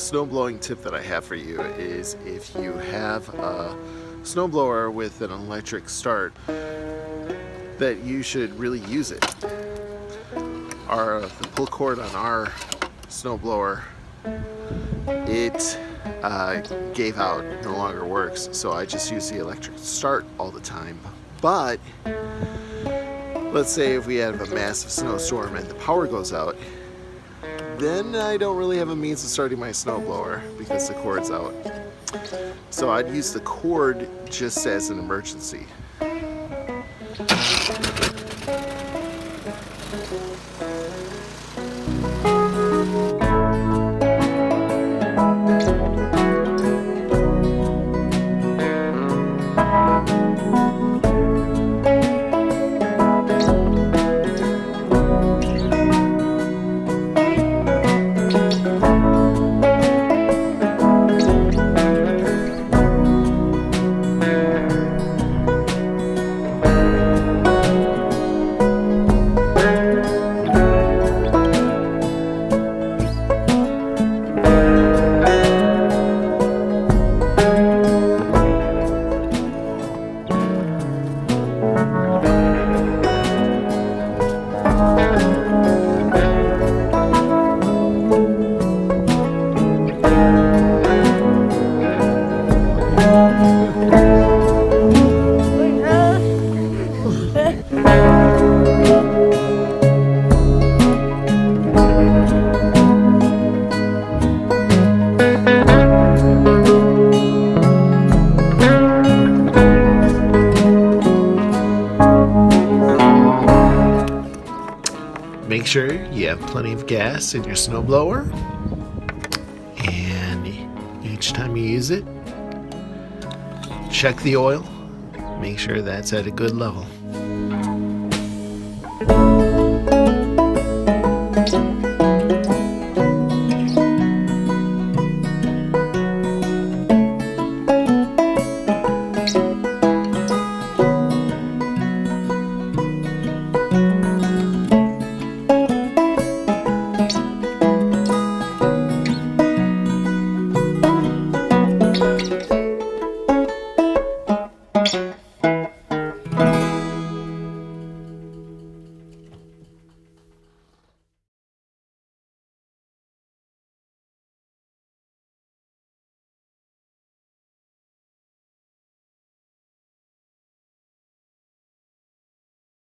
snow blowing tip that I have for you is if you have a snowblower with an electric start, that you should really use it. The pull cord on our snowblower, it gave out, no longer works, so I just use the electric start all the time. But let's say if we have a massive snowstorm and the power goes out, then I don't really have a means of starting my snowblower because the cord's out. So I'd use the cord just as an emergency. Make sure you have plenty of gas in your snowblower, and each time you use it, check the oil, make sure that's at a good level.